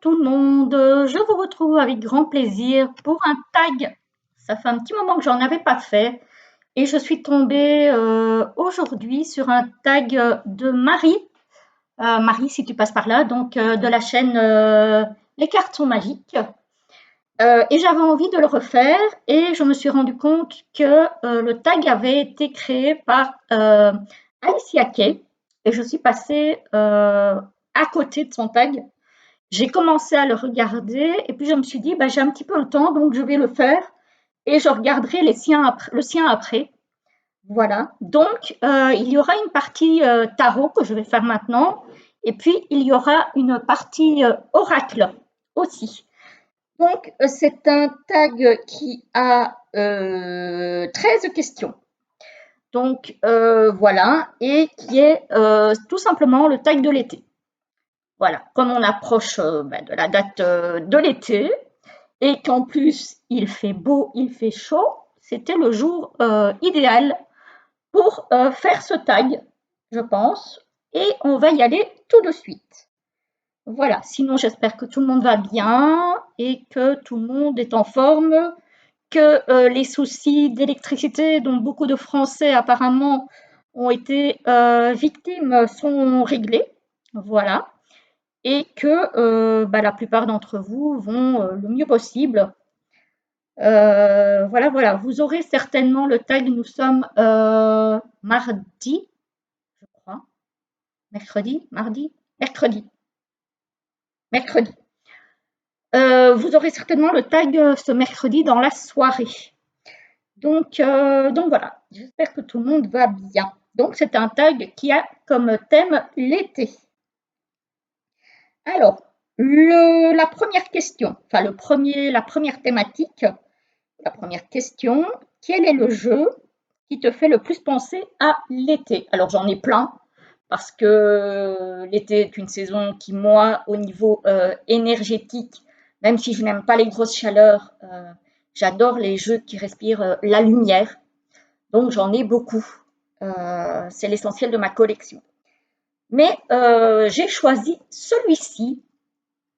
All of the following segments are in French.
tout le monde, je vous retrouve avec grand plaisir pour un tag. Ça fait un petit moment que j'en avais pas fait et je suis tombée aujourd'hui sur un tag de Marie. Marie, si tu passes par là, donc de la chaîne Les Cartes sont magiques. Et j'avais envie de le refaire et je me suis rendu compte que le tag avait été créé par Alicia Kay et je suis passée à côté de son tag. J'ai commencé à le regarder et puis je me suis dit, bah, j'ai un petit peu le temps, donc je vais le faire et je regarderai le sien après. Voilà. Donc, il y aura une partie tarot que je vais faire maintenant et puis il y aura une partie oracle aussi. Donc, c'est un tag qui a 13 questions. Donc, voilà, et qui est tout simplement le tag de l'été. Voilà, comme on approche de la date de l'été et qu'en plus il fait beau, il fait chaud, c'était le jour idéal pour faire ce tag, je pense. Et on va y aller tout de suite. Voilà, sinon j'espère que tout le monde va bien et que tout le monde est en forme, que les soucis d'électricité dont beaucoup de Français apparemment ont été victimes sont réglés. Voilà. Et que la plupart d'entre vous vont le mieux possible. Voilà, voilà. Vous aurez certainement le tag. Nous sommes mardi, je crois. Mercredi, mardi, mercredi, mercredi. Vous aurez certainement le tag ce mercredi dans la soirée. Donc voilà. J'espère que tout le monde va bien. Donc c'est un tag qui a comme thème l'été. Alors, la première question, enfin la première thématique, la première question, quel est le jeu qui te fait le plus penser à l'été? Alors j'en ai plein, parce que l'été est une saison qui, moi, au niveau énergétique, même si je n'aime pas les grosses chaleurs, j'adore les jeux qui respirent la lumière. Donc j'en ai beaucoup. C'est l'essentiel de ma collection. Mais j'ai choisi celui-ci,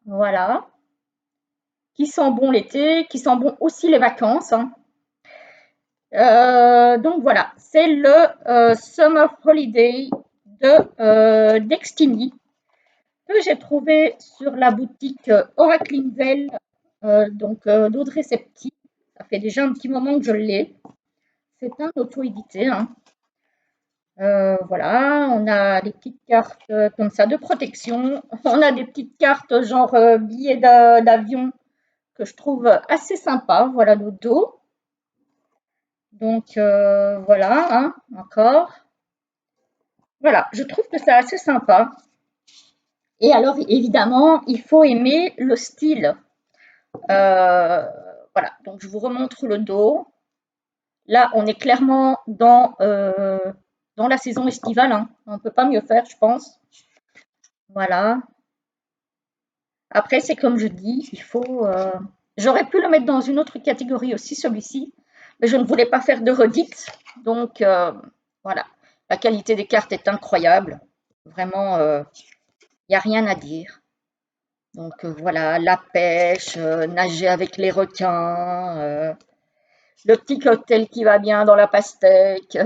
voilà, qui sent bon l'été, qui sent bon aussi les vacances, hein. Donc voilà, c'est le Summer Holiday de Destiny que j'ai trouvé sur la boutique Oracle Invel, d'Audrey Septi. Ça fait déjà un petit moment que je l'ai. C'est un auto-édité, hein. Voilà, on a des petites cartes comme ça de protection. On a des petites cartes genre billets d'avion que je trouve assez sympa. Voilà le dos. Donc voilà, hein, encore. Voilà, je trouve que c'est assez sympa. Et alors, évidemment, il faut aimer le style. Voilà, donc je vous remontre le dos. Là, on est clairement dans la saison estivale, hein. On ne peut pas mieux faire, je pense. Voilà. Après, c'est comme je dis, il faut. J'aurais pu le mettre dans une autre catégorie aussi, celui-ci, mais je ne voulais pas faire de redites. Donc, voilà. La qualité des cartes est incroyable. Vraiment, il n'y a rien à dire. Donc, voilà, la pêche, nager avec les requins, le petit cocktail qui va bien dans la pastèque.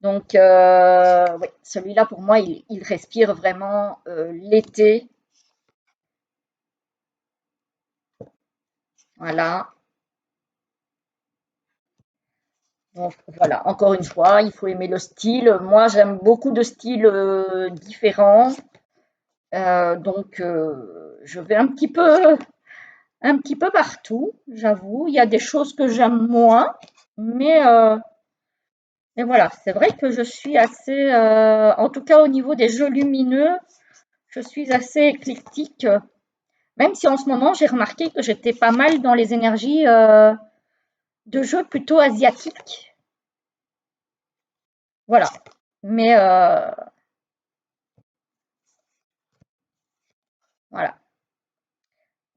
Donc, oui, celui-là, pour moi, il respire vraiment l'été. Voilà. Donc, voilà, encore une fois, il faut aimer le style. Moi, j'aime beaucoup de styles différents. Donc, je vais un petit peu partout, j'avoue. Il y a des choses que j'aime moins, mais, voilà, c'est vrai que je suis assez, en tout cas au niveau des jeux lumineux, je suis assez éclectique. Même si en ce moment, j'ai remarqué que j'étais pas mal dans les énergies de jeux plutôt asiatiques. Voilà. Mais voilà.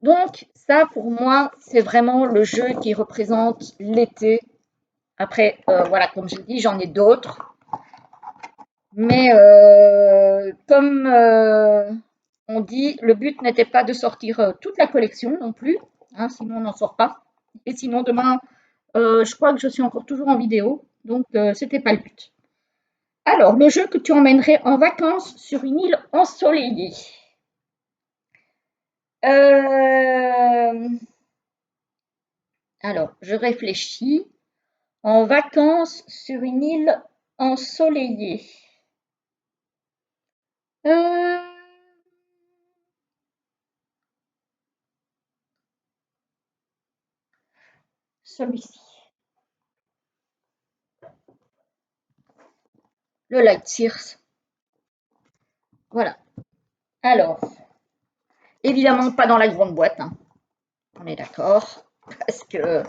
Donc, ça, pour moi, c'est vraiment le jeu qui représente l'été. Après, voilà, comme je dis, j'en ai d'autres. Mais comme On dit le but n'était pas de sortir toute la collection non plus, hein, sinon on n'en sort pas. Et sinon demain, je crois que je suis encore toujours en vidéo, donc c'était pas le but. Alors, le jeu que tu emmènerais en vacances sur une île ensoleillée. Alors, je réfléchis. En vacances sur une île ensoleillée. Euh, Celui-ci. Le Light Sears. Voilà. Alors, évidemment pas dans la grande boîte, hein. On est d'accord. Parce que,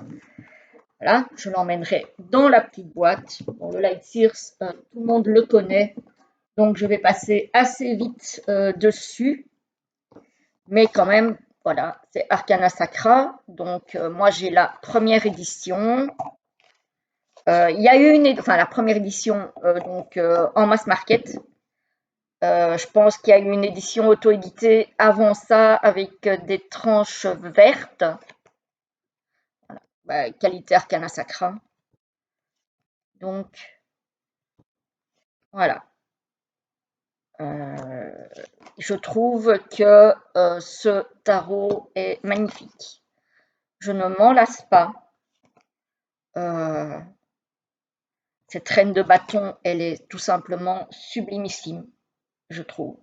voilà, je l'emmènerai dans la petite boîte. Bon, le Light Sears, tout le monde le connaît. Donc, je vais passer assez vite dessus. Mais quand même, voilà, c'est Arcana Sacra. Donc, moi, j'ai la première édition. Il y a eu la première édition en mass market. Je pense qu'il y a eu une édition auto-éditée avant ça avec des tranches vertes. Voilà. Bah, qualité Arcana Sacra. Donc, voilà. Je trouve que ce tarot est magnifique. Je ne m'en lasse pas. Cette reine de bâton, elle est tout simplement sublimissime, je trouve.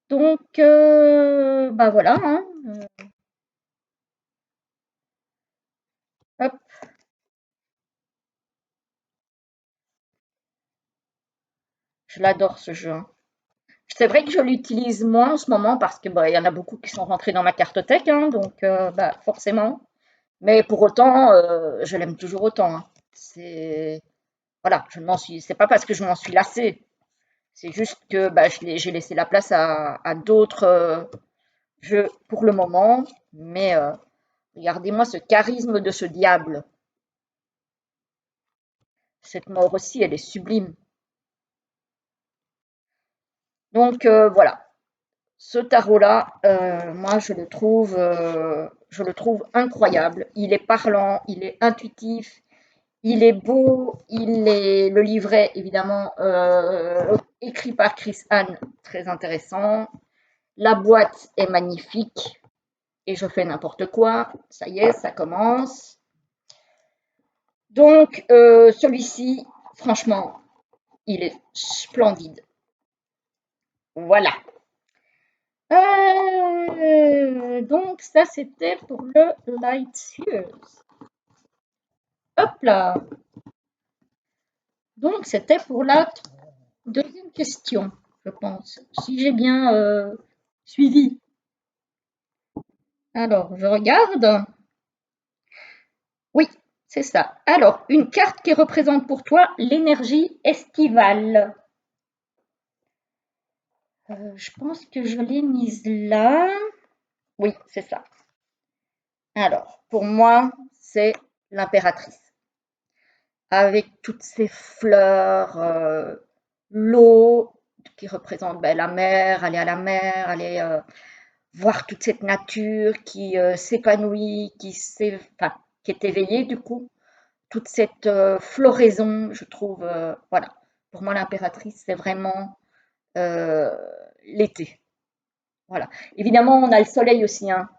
Donc, bah voilà, hein. Hop. Je l'adore ce jeu, hein. C'est vrai que je l'utilise moins en ce moment parce que bah, y en a beaucoup qui sont rentrés dans ma cartothèque, hein, donc bah, forcément. Mais pour autant, je l'aime toujours autant, hein. C'est voilà, je m'en suis. C'est pas parce que je m'en suis lassée. C'est juste que bah, j'ai laissé la place à d'autres jeux pour le moment. Mais regardez-moi ce charisme de ce diable. Cette mort aussi, elle est sublime. Donc voilà, ce tarot-là, moi je le trouve incroyable. Il est parlant, il est intuitif, il est beau, le livret évidemment écrit par Chris Hahn, très intéressant. La boîte est magnifique et je fais n'importe quoi. Ça y est, ça commence. Donc celui-ci, franchement, il est splendide. Voilà. Donc ça c'était pour le Light Sears. Hop là. Donc c'était pour la deuxième question, je pense, si j'ai bien suivi. Alors, je regarde. Oui, c'est ça. Alors, une carte qui représente pour toi l'énergie estivale. Je pense que je l'ai mise là. Oui, c'est ça. Alors, pour moi, c'est l'impératrice. Avec toutes ces fleurs, l'eau qui représente ben, la mer, aller à la mer, aller voir toute cette nature qui s'épanouit, enfin, qui est éveillée du coup, toute cette floraison, je trouve, voilà, pour moi l'impératrice, c'est vraiment euh, l'été. Voilà. Évidemment, on a le soleil aussi, hein.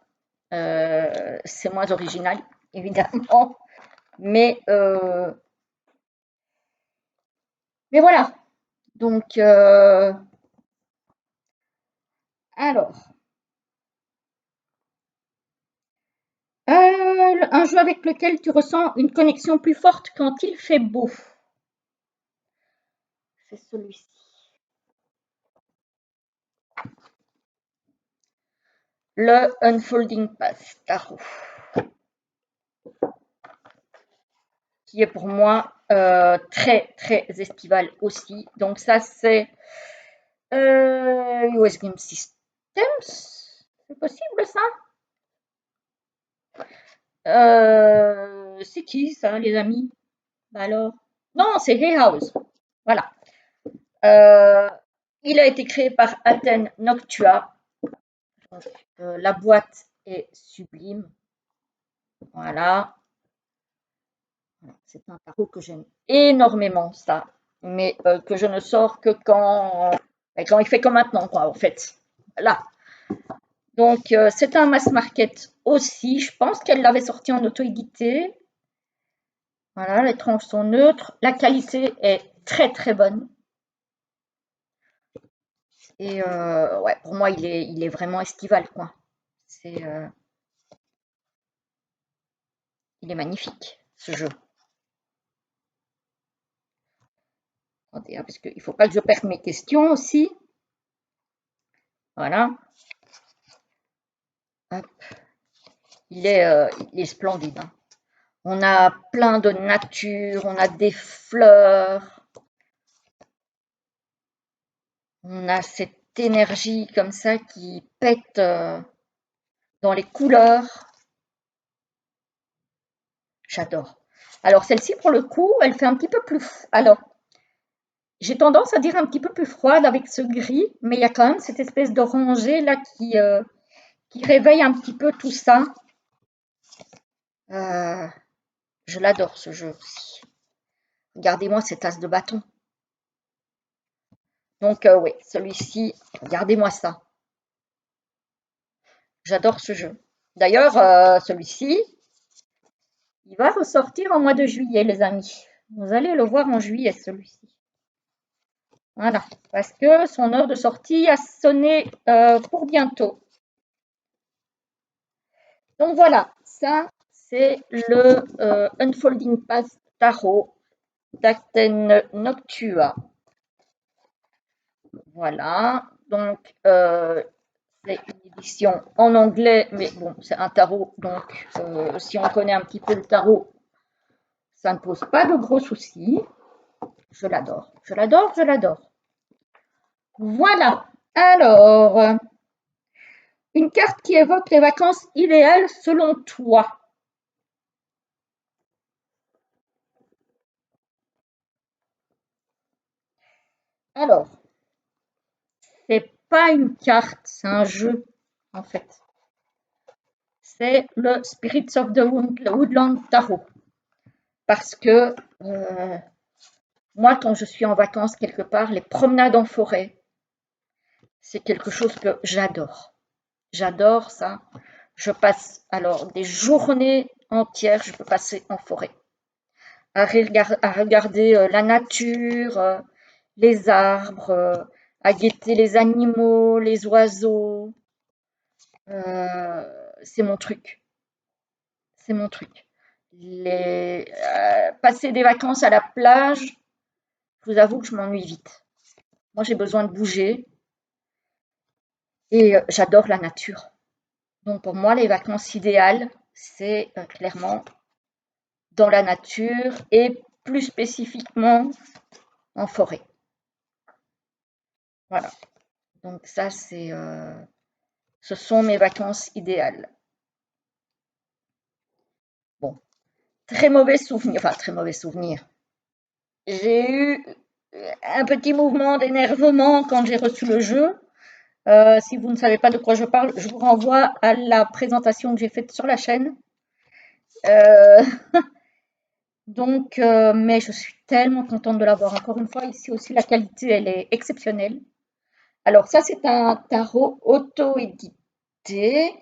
C'est moins original, évidemment, mais, euh, mais voilà. Donc, alors, un jeu avec lequel tu ressens une connexion plus forte quand il fait beau. C'est celui-ci. Le Unfolding Path Tarot, qui est pour moi très très estival aussi. Donc ça c'est US Game Systems, c'est possible ça? C'est qui ça les amis? Bah alors? Non, c'est Hay House. Voilà. Il a été créé par Athènes Noctua. Donc, la boîte est sublime. Voilà. C'est un tarot que j'aime énormément, ça. Mais que je ne sors que quand il fait comme maintenant, quoi, en fait. Là. Donc, c'est un mass market aussi. Je pense qu'elle l'avait sorti en auto-édité. Voilà, les tranches sont neutres. La qualité est très très bonne. Et ouais, pour moi, il est vraiment estival, quoi. Il est magnifique, ce jeu. Attendez, hein, parce qu'il ne faut pas que je perde mes questions aussi. Voilà. Hop. Il est splendide. Hein. On a plein de nature, on a des fleurs. On a cette énergie comme ça qui pète dans les couleurs. J'adore. Alors celle-ci, pour le coup, elle fait un petit peu plus... Alors, j'ai tendance à dire un petit peu plus froide avec ce gris, mais il y a quand même cette espèce d'orangé là qui réveille un petit peu tout ça. Je l'adore ce jeu aussi. Regardez-moi cette as de bâton. Donc oui, celui-ci, regardez-moi ça. J'adore ce jeu. D'ailleurs, celui-ci, il va ressortir en mois de juillet, les amis. Vous allez le voir en juillet, celui-ci. Voilà, parce que son heure de sortie a sonné pour bientôt. Donc voilà, ça, c'est le Unfolding Path Tarot d'Athènes Noctua. Voilà, donc c'est une édition en anglais, mais bon, c'est un tarot, donc si on connaît un petit peu le tarot, ça ne pose pas de gros soucis. Je l'adore, je l'adore, je l'adore. Voilà, alors, une carte qui évoque les vacances idéales selon toi. Alors, c'est pas une carte, c'est un jeu, en fait. C'est le Spirits of the Woodland Tarot. Parce que moi, quand je suis en vacances quelque part, les promenades en forêt, c'est quelque chose que j'adore. J'adore ça. Je passe alors des journées entières, je peux passer en forêt, à regarder la nature, les arbres, à guetter les animaux, les oiseaux. C'est mon truc. C'est mon truc. Passer des vacances à la plage, je vous avoue que je m'ennuie vite. Moi, j'ai besoin de bouger et j'adore la nature. Donc, pour moi, les vacances idéales, c'est clairement dans la nature et plus spécifiquement en forêt. Voilà. Donc, ça, ce sont mes vacances idéales. Bon, très mauvais souvenir, enfin, très mauvais souvenir. J'ai eu un petit mouvement d'énervement quand j'ai reçu le jeu. Si vous ne savez pas de quoi je parle, je vous renvoie à la présentation que j'ai faite sur la chaîne. Donc, mais je suis tellement contente de l'avoir. Encore une fois, ici aussi, la qualité, elle est exceptionnelle. Alors, ça, c'est un tarot auto-édité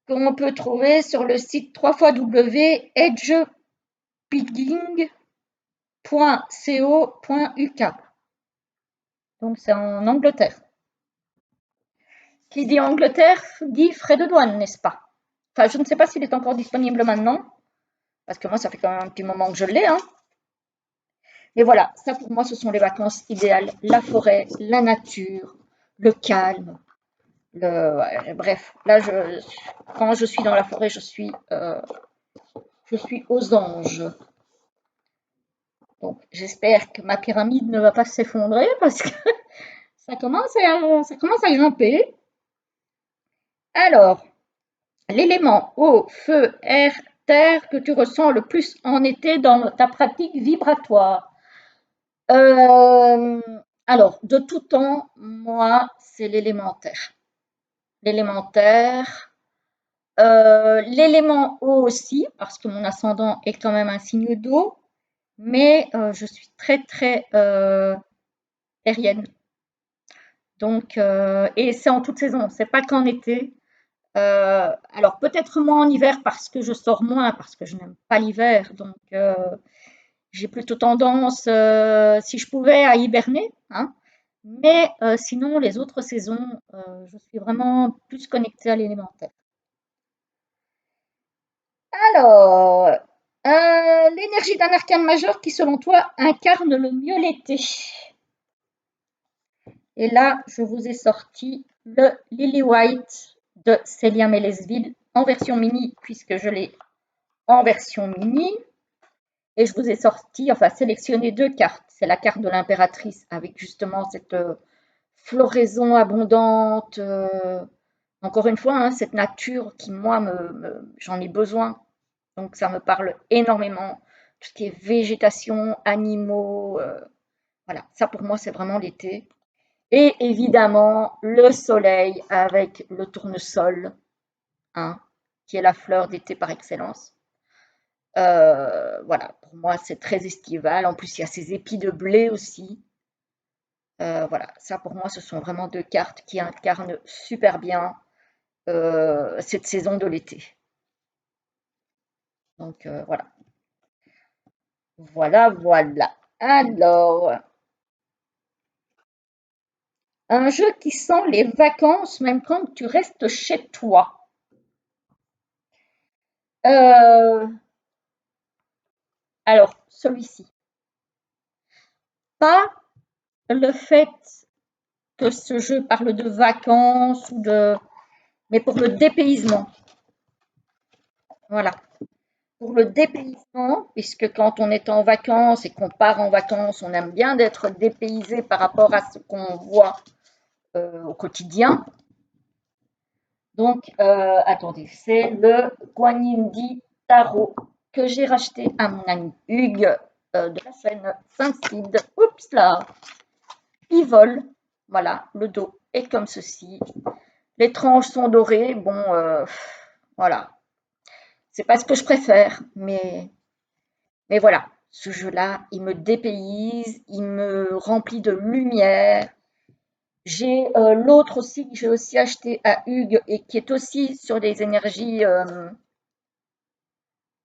qu'on peut trouver sur le site www.edgepigging.co.uk. Donc, c'est en Angleterre. Qui dit Angleterre dit frais de douane, n'est-ce pas? Enfin, je ne sais pas s'il est encore disponible maintenant, parce que moi, ça fait quand même un petit moment que je l'ai. Hein. Mais voilà, ça pour moi, ce sont les vacances idéales. La forêt, la nature, le calme. Bref, là, quand je suis dans la forêt, je suis aux anges. Donc, j'espère que ma pyramide ne va pas s'effondrer parce que ça commence à grimper. Alors, l'élément eau, feu, air, terre que tu ressens le plus en été dans ta pratique vibratoire. Alors, de tout temps, moi, c'est l'élémentaire. L'élémentaire, l'élément eau aussi, parce que mon ascendant est quand même un signe d'eau, mais je suis très, très aérienne. Donc, et c'est en toute saison, c'est pas qu'en été. Alors peut-être moins en hiver parce que je sors moins, parce que je n'aime pas l'hiver. Donc j'ai plutôt tendance, si je pouvais, à hiberner, hein. Mais sinon, les autres saisons, je suis vraiment plus connectée à l'élémentaire. Alors, l'énergie d'un arcane majeur qui, selon toi, incarne le mieux l'été. Et là, je vous ai sorti le Lily White de Célia Mélesville en version mini, puisque je l'ai en version mini. Et je vous ai sorti, enfin sélectionné deux cartes. C'est la carte de l'impératrice avec justement cette floraison abondante. Encore une fois, hein, cette nature qui, moi, j'en ai besoin. Donc ça me parle énormément. Tout ce qui est végétation, animaux. Voilà, ça pour moi, c'est vraiment l'été. Et évidemment, le soleil avec le tournesol, hein, qui est la fleur d'été par excellence. Voilà, pour moi, c'est très estival. En plus, il y a ces épis de blé aussi. Voilà, ça pour moi, ce sont vraiment deux cartes qui incarnent super bien cette saison de l'été. Donc voilà. Voilà, voilà. Alors, un jeu qui sent les vacances même quand tu restes chez toi. Euh, alors, celui-ci. Pas le fait que ce jeu parle de vacances ou de, mais pour le dépaysement. Voilà. Pour le dépaysement, puisque quand on est en vacances et qu'on part en vacances, on aime bien d'être dépaysé par rapport à ce qu'on voit au quotidien. Donc, attendez, c'est le Guanindi Tarot que j'ai racheté à mon ami Hugues de la chaîne Saint-Cide. Oups là, il vole. Voilà, le dos est comme ceci. Les tranches sont dorées. Bon, voilà, c'est pas ce que je préfère, mais voilà, ce jeu-là, il me dépayse, il me remplit de lumière. J'ai l'autre aussi que j'ai aussi acheté à Hugues et qui est aussi sur des énergies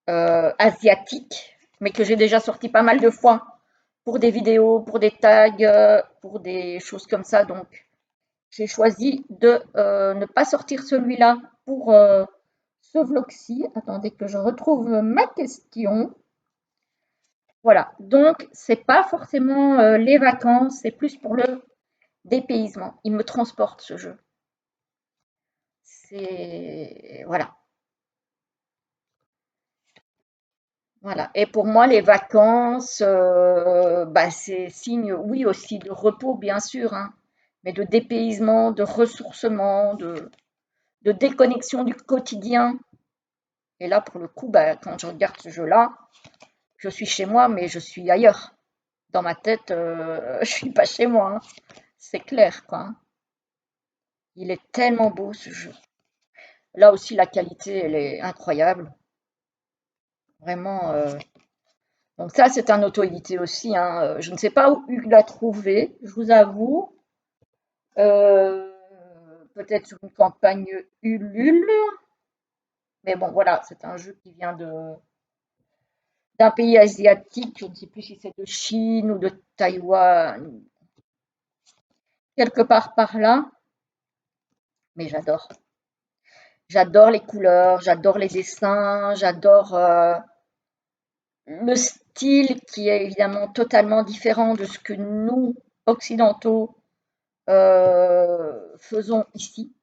asiatiques, mais que j'ai déjà sorti pas mal de fois pour des vidéos, pour des tags, pour des choses comme ça. Donc, j'ai choisi de ne pas sortir celui-là pour ce vlog-ci. Attendez que je retrouve ma question. Voilà, donc c'est pas forcément les vacances, c'est plus pour le dépaysement. Il me transporte ce jeu. C'est voilà, voilà. Et pour moi, les vacances, bah, c'est signe, oui, aussi de repos, bien sûr, hein, mais de dépaysement, de ressourcement, de déconnexion du quotidien. Et là, pour le coup, bah, quand je regarde ce jeu-là, je suis chez moi, mais je suis ailleurs. Dans ma tête, je suis pas chez moi, hein. C'est clair, quoi, hein. Il est tellement beau ce jeu. Là aussi, la qualité, elle est incroyable. Vraiment. Donc ça, c'est un auto-édité aussi, hein. Je ne sais pas où Hugues l'a trouvé, je vous avoue. Euh, Peut-être sur une campagne Ulule. Mais bon, voilà, c'est un jeu qui vient d'un pays asiatique. Je ne sais plus si c'est de Chine ou de Taïwan, quelque part par là. Mais j'adore. J'adore les couleurs, j'adore les dessins, j'adore le style qui est évidemment totalement différent de ce que nous, occidentaux, faisons ici.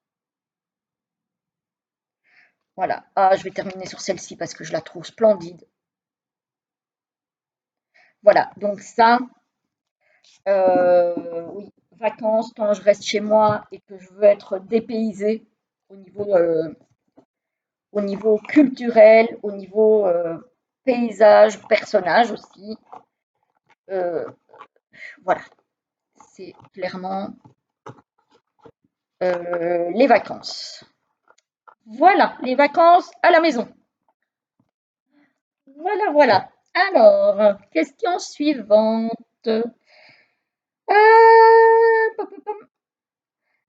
Voilà. Ah, je vais terminer sur celle-ci parce que je la trouve splendide. Voilà, donc ça, oui, vacances, quand je reste chez moi et que je veux être dépaysée au niveau culturel, au niveau paysage, personnage aussi. Euh, voilà, c'est clairement les vacances. Voilà, les vacances à la maison. Voilà, voilà. Alors, question suivante.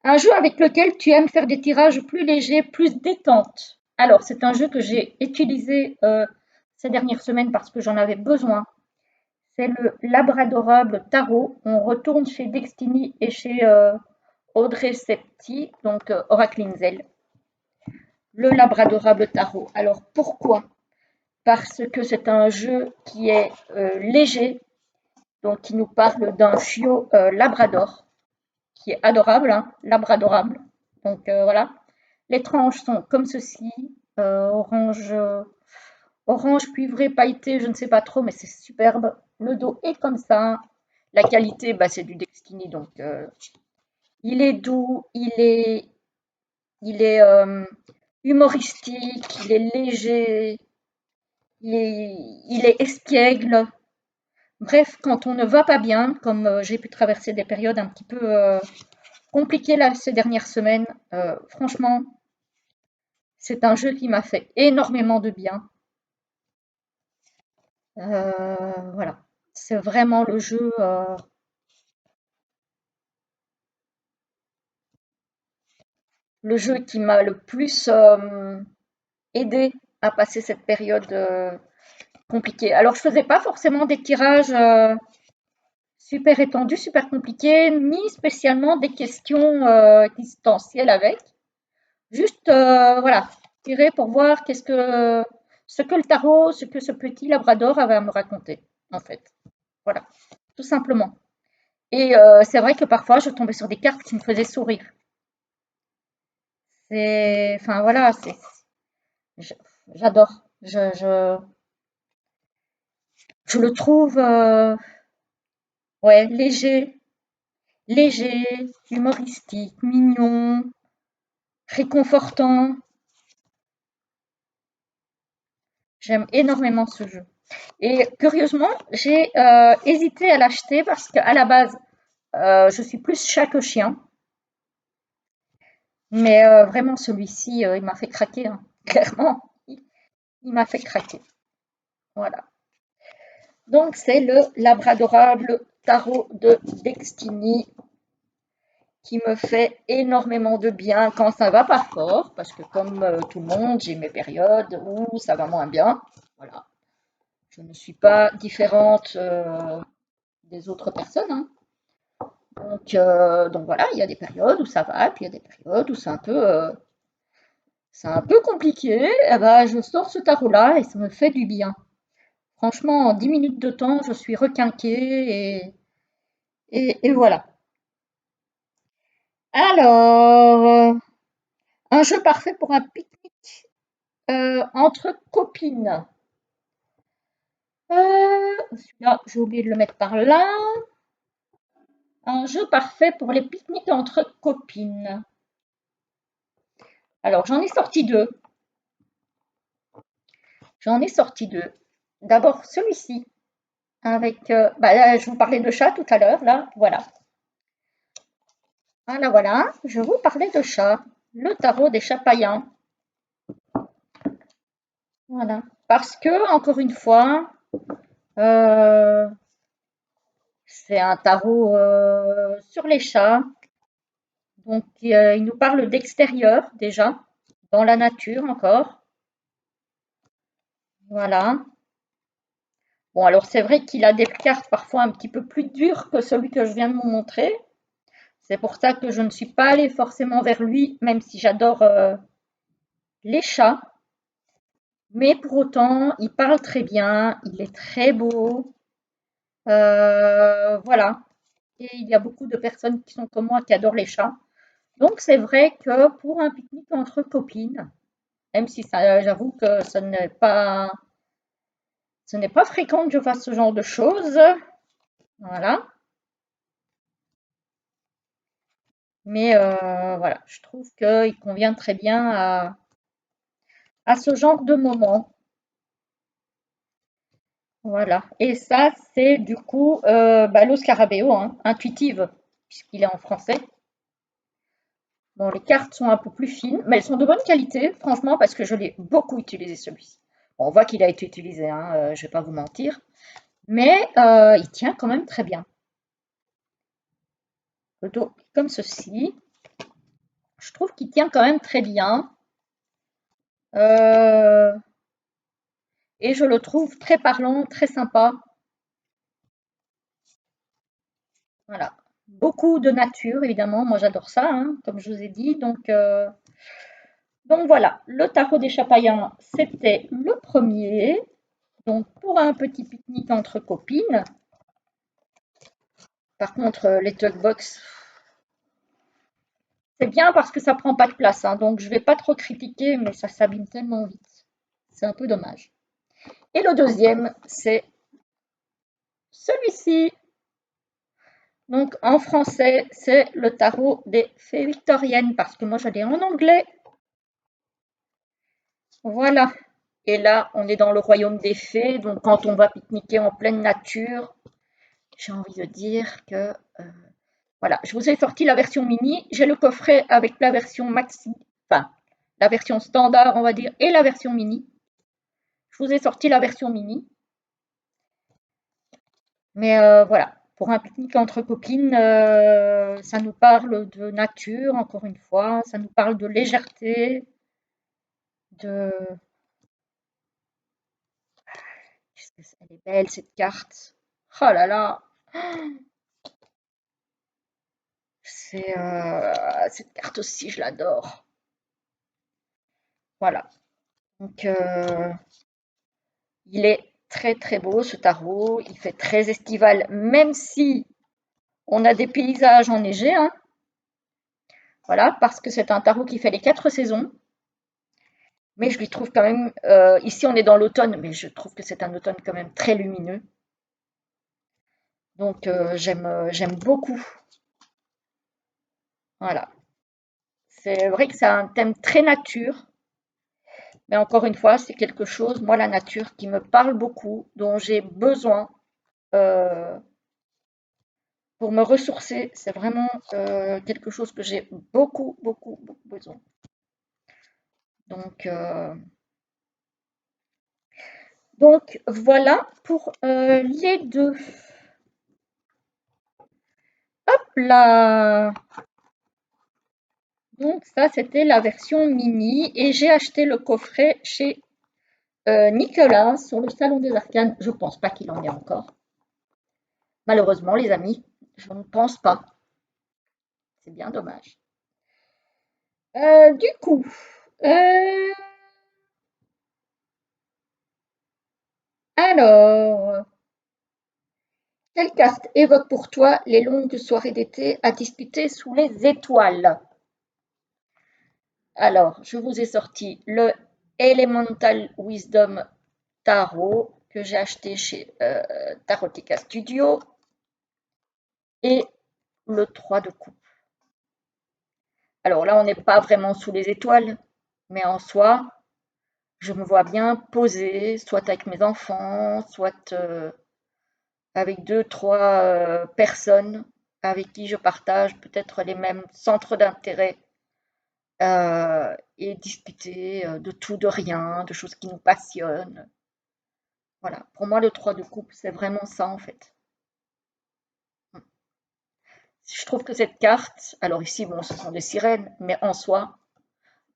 Un jeu avec lequel tu aimes faire des tirages plus légers, plus détente. Alors, c'est un jeu que j'ai utilisé ces dernières semaines parce que j'en avais besoin. C'est le Labradorable Tarot. On retourne chez Destiny et chez Audrey Septi, donc Oracle Inzel. Le Labradorable Tarot. Alors, pourquoi? Parce que c'est un jeu qui est léger, donc qui nous parle d'un chiot labrador, qui est adorable, hein, labradorable. Donc voilà. Les tranches sont comme ceci, orange, orange cuivré pailleté, je ne sais pas trop, mais c'est superbe. Le dos est comme ça. La qualité, bah, c'est du Destiny, donc il est doux, il est humoristique, il est léger, il est espiègle. Bref, quand on ne va pas bien, comme j'ai pu traverser des périodes un petit peu compliquées là ces dernières semaines, franchement, c'est un jeu qui m'a fait énormément de bien. Voilà, c'est vraiment le jeu qui m'a le plus aidé à passer cette période compliquée. Alors, je faisais pas forcément des tirages super étendus, super compliqués, ni spécialement des questions existentielles avec. Juste, voilà, tirer pour voir ce que le tarot, ce que ce petit labrador avait à me raconter, en fait. Voilà, tout simplement. Et c'est vrai que parfois, je tombais sur des cartes qui me faisaient sourire. Enfin voilà, je- j'adore. Je le trouve, ouais, léger, humoristique, mignon, réconfortant. J'aime énormément ce jeu. Et curieusement, j'ai hésité à l'acheter parce qu'à la base, je suis plus chat que chien. Mais vraiment, celui-ci, il m'a fait craquer, hein. Clairement, il m'a fait craquer. Voilà. Donc, c'est le Labradorable Tarot de Destiny qui me fait énormément de bien quand ça va pas fort, parce que comme tout le monde, j'ai mes périodes où ça va moins bien. Voilà. Je ne suis pas différente des autres personnes, hein. Donc voilà, il y a des périodes où ça va, puis il y a des périodes où c'est un peu compliqué. Et ben, je sors ce tarot-là et ça me fait du bien. Franchement, en 10 minutes de temps, je suis requinquée et voilà. Alors, un jeu parfait pour un pique-nique entre copines. Celui-là, j'ai oublié de le mettre par là. Un jeu parfait pour les pique-niques entre copines. Alors, j'en ai sorti deux. J'en ai sorti deux. D'abord, celui-ci, avec. Bah, là, je vous parlais de chat tout à l'heure, là, voilà. Voilà, voilà, je vous parlais de chat. Le tarot des chats païens. Voilà. Parce que, encore une fois, euh, c'est un tarot sur les chats. Donc, il nous parle d'extérieur déjà, dans la nature encore. Voilà. Bon, alors c'est vrai qu'il a des cartes parfois un petit peu plus dures que celui que je viens de vous montrer. C'est pour ça que je ne suis pas allée forcément vers lui, même si j'adore les chats. Mais pour autant, il parle très bien, il est très beau. Voilà. Et il y a beaucoup de personnes qui sont comme moi qui adorent les chats. Donc c'est vrai que pour un pique-nique entre copines, même si ça, j'avoue que ce n'est pas fréquent que je fasse ce genre de choses. Voilà. Mais voilà, je trouve qu'il convient très bien à ce genre de moment. Voilà. Et ça, c'est du coup bah, le scarabéo, hein, intuitive. puisqu'il est en français. Bon, les cartes sont un peu plus fines, mais elles sont de bonne qualité, franchement, parce que je l'ai beaucoup utilisé celui-ci. Bon, on voit qu'il a été utilisé, hein, je vais pas vous mentir, mais il tient quand même très bien. Le dos est comme ceci. Je trouve qu'il tient quand même très bien. Euh, et je le trouve très parlant, très sympa. Voilà. Beaucoup de nature, évidemment. Moi, j'adore ça, hein, comme je vous ai dit. Donc voilà, le tarot des Chapayens, c'était le premier. Donc pour un petit pique-nique entre copines. Par contre, les Tugbox, c'est bien parce que ça prend pas de place, hein, donc je vais pas trop critiquer, mais ça s'abîme tellement vite. C'est un peu dommage. Et le deuxième, c'est celui-ci. Donc en français, c'est le tarot des fées victoriennes, parce que moi je l'ai en anglais. Voilà. Et là, on est dans le royaume des fées, donc quand on va pique-niquer en pleine nature, j'ai envie de dire que voilà, je vous ai sorti la version mini. J'ai le coffret avec la version maxi, enfin la version standard, on va dire, et la version mini. Je vous ai sorti la version mini. Mais voilà, pour un pique-nique entre copines, ça nous parle de nature, encore une fois. Ça nous parle de légèreté, de... Qu'est-ce qu'elle est belle, cette carte. Oh là là, cette carte aussi, je l'adore. Voilà. Donc, il est très très beau ce tarot. Il fait très estival, même si on a des paysages enneigés, hein. Voilà, parce que c'est un tarot qui fait les 4 saisons. Mais je lui trouve quand même, ici on est dans l'automne, mais je trouve que c'est un automne quand même très lumineux. Donc j'aime beaucoup. Voilà. C'est vrai que c'est un thème très nature, mais encore une fois, c'est quelque chose, moi la nature, qui me parle beaucoup, dont j'ai besoin euh, pour me ressourcer. C'est vraiment quelque chose que j'ai beaucoup, beaucoup, beaucoup besoin. Donc, euh, donc voilà pour les deux. Hop là! Donc ça, c'était la version mini et j'ai acheté le coffret chez Nicolas sur le Salon des Arcanes. Je pense pas qu'il en ait encore. Malheureusement, les amis, je ne pense pas. C'est bien dommage. Du coup, euh, alors, quelle carte évoque pour toi les longues soirées d'été à discuter sous les étoiles? Alors, je vous ai sorti le Elemental Wisdom Tarot que j'ai acheté chez Tarotica Studio et le 3 de coupe. Alors là, on n'est pas vraiment sous les étoiles, mais en soi, je me vois bien poser, soit avec mes enfants, soit avec deux, trois personnes avec qui je partage peut-être les mêmes centres d'intérêt et discuter de tout, de rien, de choses qui nous passionnent. Voilà, pour moi, le 3 de coupe, c'est vraiment ça en fait. Je trouve que cette carte, alors ici, bon, ce sont des sirènes, mais en soi,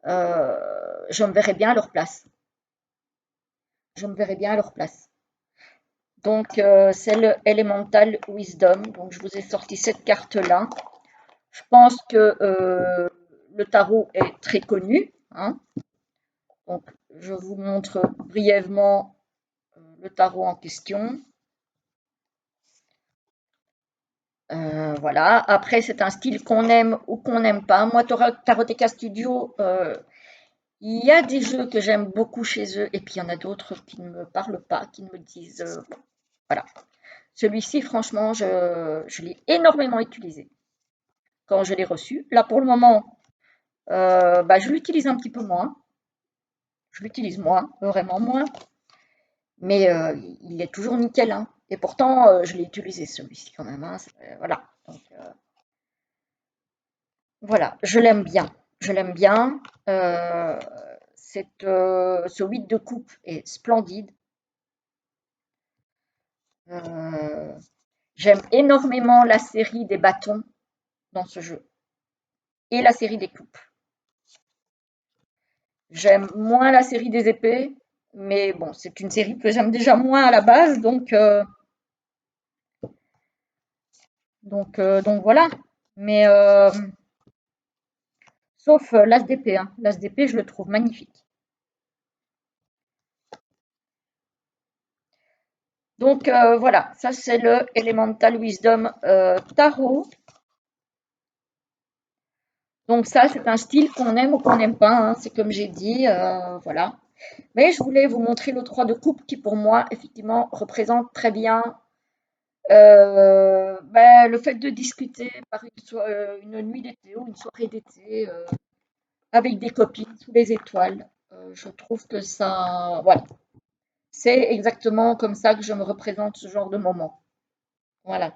je me verrais bien à leur place. Je me verrais bien à leur place. Donc, c'est le Elemental Wisdom. Donc, je vous ai sorti cette carte-là. Je pense que le tarot est très connu, hein. Donc, je vous montre brièvement le tarot en question. Voilà. Après, c'est un style qu'on aime ou qu'on n'aime pas. Moi, Taroteka Studio, il y a des jeux que j'aime beaucoup chez eux, et puis il y en a d'autres qui ne me parlent pas, qui me disent, voilà. Celui-ci, franchement, je l'ai énormément utilisé quand je l'ai reçu. Là, pour le moment, bah, je l'utilise un petit peu moins. Je l'utilise moins, vraiment moins. Mais il est toujours nickel, hein. Et pourtant, je l'ai utilisé celui-ci quand même, hein. Voilà. Donc, Voilà, je l'aime bien. Je l'aime bien. Ce 8 de coupe est splendide. Euh, J'aime énormément la série des bâtons dans ce jeu et la série des coupes. J'aime moins la série des épées, mais bon, c'est une série que j'aime déjà moins à la base, donc voilà. Mais sauf l'as d'épée, hein. L'as d'épée, je le trouve magnifique. Donc voilà, ça c'est le Elemental Wisdom Tarot. Donc ça, c'est un style qu'on aime ou qu'on n'aime pas, hein. C'est comme j'ai dit, voilà. Mais je voulais vous montrer le 3 de coupe qui, pour moi, effectivement, représente très bien ben, le fait de discuter par une nuit d'été ou une soirée d'été avec des copines sous les étoiles. Je trouve que ça, voilà, c'est exactement comme ça que je me représente ce genre de moment. Voilà.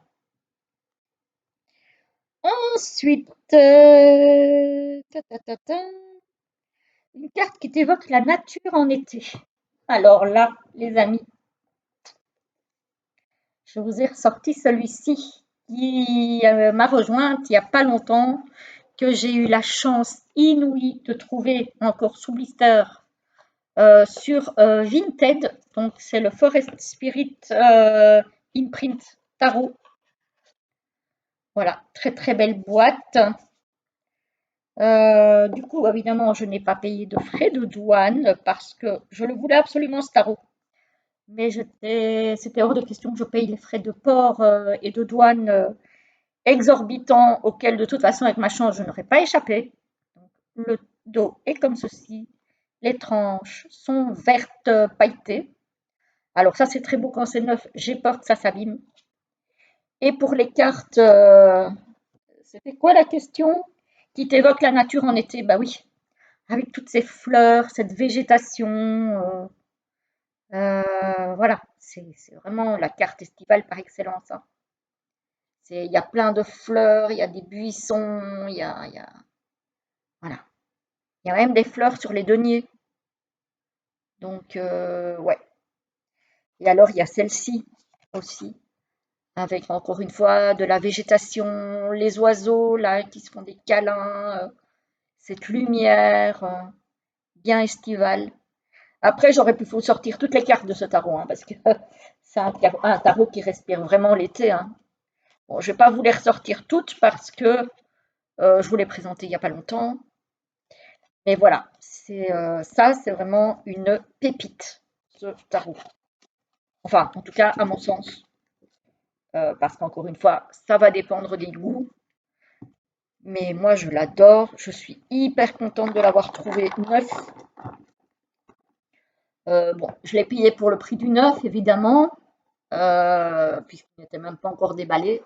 Ensuite, une carte qui t'évoque la nature en été. Alors là, les amis, je vous ai ressorti celui-ci qui m'a rejointe il n'y a pas longtemps, que j'ai eu la chance inouïe de trouver encore sous blister sur Vinted. Donc c'est le Forest Spirit Imprint Tarot. Voilà, très très belle boîte. Du coup, évidemment, je n'ai pas payé de frais de douane parce que je le voulais absolument ce tarot. Mais c'était hors de question que je paye les frais de port et de douane exorbitants auxquels, de toute façon, avec ma chance, je n'aurais pas échappé. Donc, le dos est comme ceci. Les tranches sont vertes pailletées. Alors ça, c'est très beau quand c'est neuf. J'ai peur que ça s'abîme. Et pour les cartes, c'était quoi la question? Qui t'évoque la nature en été? Bah oui, avec toutes ces fleurs, cette végétation. Voilà, c'est vraiment la carte estivale par excellence, hein. Il y a plein de fleurs, il y a des buissons, voilà. Il y a même des fleurs sur les deniers. Donc, ouais. Et alors, il y a celle-ci aussi, avec encore une fois de la végétation, les oiseaux là qui se font des câlins, cette lumière bien estivale. Après, j'aurais pu vous sortir toutes les cartes de ce tarot, hein, parce que c'est un tarot qui respire vraiment l'été, hein. Bon, je ne vais pas vous les ressortir toutes parce que je vous l'ai présenté il n'y a pas longtemps. Mais voilà, ça, c'est vraiment une pépite, ce tarot. Enfin, en tout cas, à mon sens. Parce qu'encore une fois, ça va dépendre des goûts. Mais moi, je l'adore. Je suis hyper contente de l'avoir trouvé neuf. Bon, je l'ai payé pour le prix du neuf, évidemment, puisqu'il n'était même pas encore déballé.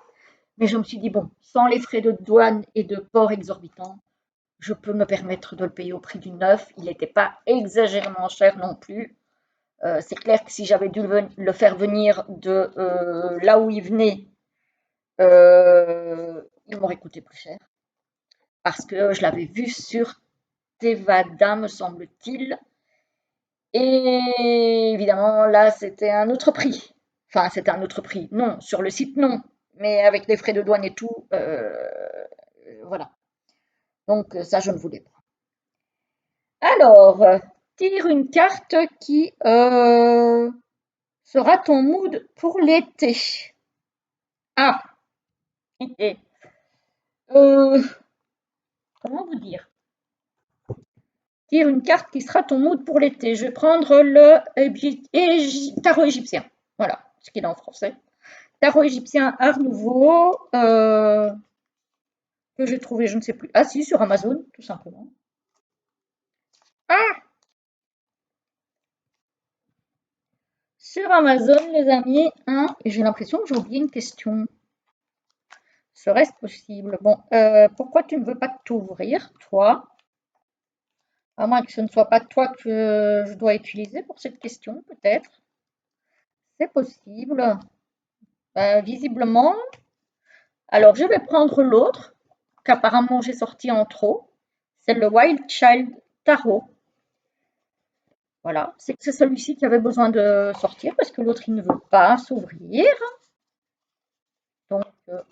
Mais je me suis dit, bon, sans les frais de douane et de port exorbitants, je peux me permettre de le payer au prix du neuf. Il n'était pas exagérément cher non plus. C'est clair que si j'avais dû le faire venir de là où il venait, il m'aurait coûté plus cher. Parce que je l'avais vu sur Tevada, me semble-t-il. Et évidemment, là, c'était un autre prix. Enfin, c'était un autre prix. Non, sur le site, non. Mais avec les frais de douane et tout, voilà. Donc, ça, je ne voulais pas. Alors, tire une carte qui sera ton mood pour l'été. Ah, comment vous dire? Tire une carte qui sera ton mood pour l'été. Je vais prendre le tarot égyptien. Voilà, ce qu'il est en français. Tarot égyptien Art Nouveau, que j'ai trouvé, je ne sais plus. Ah si, sur Amazon, tout simplement. Ah, sur Amazon, les amis, hein, et j'ai l'impression que j'ai oublié une question. Serait-ce possible? Bon, pourquoi tu ne veux pas t'ouvrir, toi? À moins que ce ne soit pas toi que je dois utiliser pour cette question, peut-être. C'est possible. Visiblement. Alors, je vais prendre l'autre. qu'apparemment j'ai sorti en trop. C'est le Wild Child Tarot. Voilà, c'est celui-ci qui avait besoin de sortir parce que l'autre il ne veut pas s'ouvrir. Donc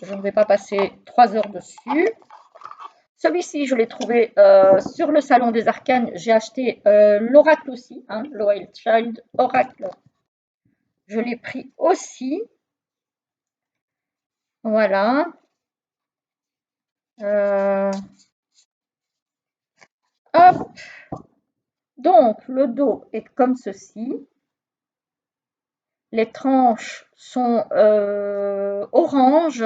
je ne vais pas passer 3 heures dessus. Celui-ci, je l'ai trouvé sur le salon des arcanes. J'ai acheté l'oracle aussi, hein, le Wild Child Oracle. Je l'ai pris aussi. Voilà. Hop. Donc, le dos est comme ceci. Les tranches sont orange,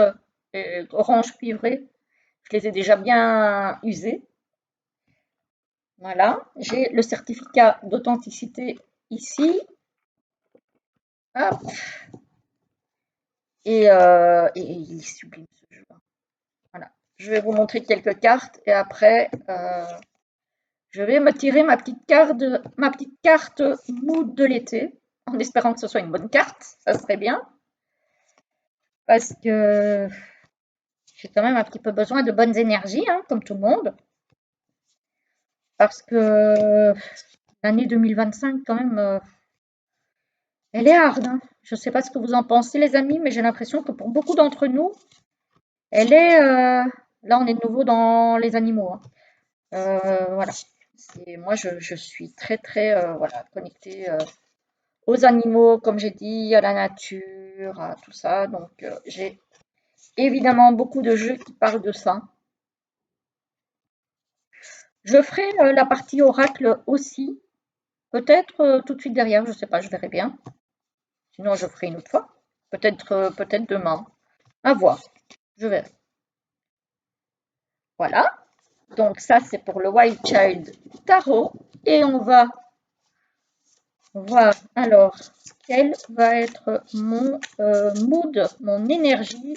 orange cuivré. Je les ai déjà bien usées. Voilà, j'ai le certificat d'authenticité ici. Hop. Et il est sublime ce jeu. Voilà. Je vais vous montrer quelques cartes et après je vais me tirer ma petite carte mood de l'été en espérant que ce soit une bonne carte, ça serait bien. Parce que j'ai quand même un petit peu besoin de bonnes énergies, hein, comme tout le monde. Parce que l'année 2025, quand même, elle est hard. Hein. Je ne sais pas ce que vous en pensez, les amis, mais j'ai l'impression que pour beaucoup d'entre nous, elle est. Là, on est de nouveau dans les animaux. Hein. Voilà. Moi, je suis très, très voilà, connectée aux animaux, comme j'ai dit, à la nature, à tout ça. Donc, j'ai évidemment beaucoup de jeux qui parlent de ça. Je ferai la partie oracle aussi, peut-être tout de suite derrière, je ne sais pas, je verrai bien. Sinon, je ferai une autre fois. Peut-être demain. À voir, je verrai. Voilà. Donc ça, c'est pour le Wild Child Tarot. Et on va voir alors quel va être mon mood, mon énergie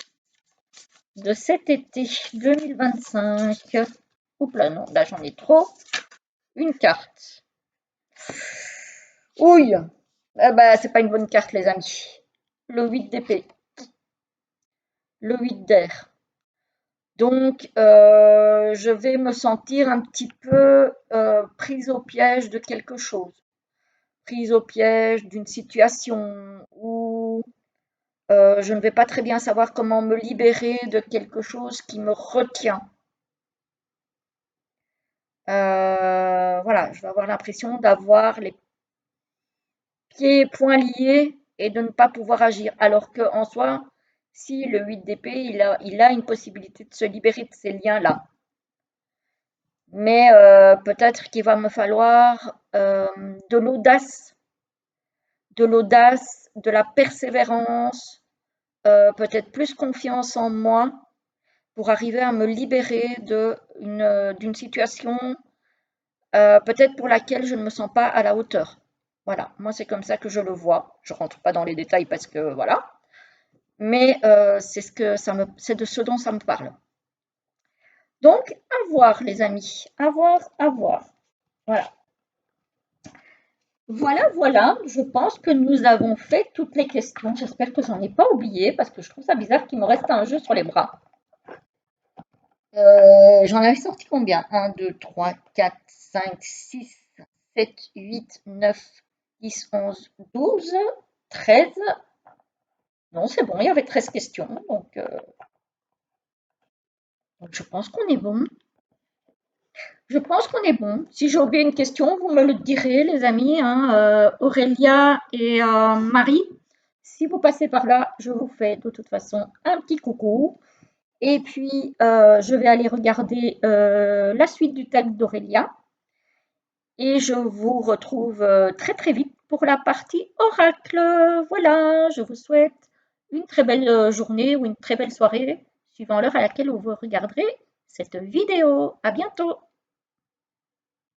de cet été 2025. Oups là, non, là j'en ai trop. Une carte. Ouille, ah bah, c'est pas une bonne carte, les amis. Le 8 d'épée. Le 8 d'air. Donc, je vais me sentir un petit peu prise au piège de quelque chose. Prise au piège d'une situation où je ne vais pas très bien savoir comment me libérer de quelque chose qui me retient. Voilà, je vais avoir l'impression d'avoir les pieds et poings liés et de ne pas pouvoir agir. Alors qu'en soi, si le 8 d'épée, il a une possibilité de se libérer de ces liens-là. Mais peut-être qu'il va me falloir de l'audace, de la persévérance, peut-être plus confiance en moi pour arriver à me libérer d'une situation peut-être pour laquelle je ne me sens pas à la hauteur. Voilà, moi c'est comme ça que je le vois. Je rentre pas dans les détails parce que voilà, mais c'est de ce dont ça me parle. Donc, à voir les amis, à voir, à voir. Voilà. Voilà, je pense que nous avons fait toutes les questions. J'espère que j'en ai pas oublié parce que je trouve ça bizarre qu'il me reste un jeu sur les bras. J'en avais sorti combien? 1, 2, 3, 4, 5, 6, 7, 8, 9, 10, 11, 12, 13. Non, c'est bon, il y avait 13 questions. Donc je pense qu'on est bon. Je pense qu'on est bon. Si j'ai oublié une question, vous me le direz, les amis, hein, Aurélia et Marie. Si vous passez par là, je vous fais de toute façon un petit coucou. Et puis, je vais aller regarder la suite du tag d'Aurélia. Et je vous retrouve très très vite pour la partie oracle. Voilà, je vous souhaite une très belle journée ou une très belle soirée, suivant l'heure à laquelle vous regarderez cette vidéo. À bientôt!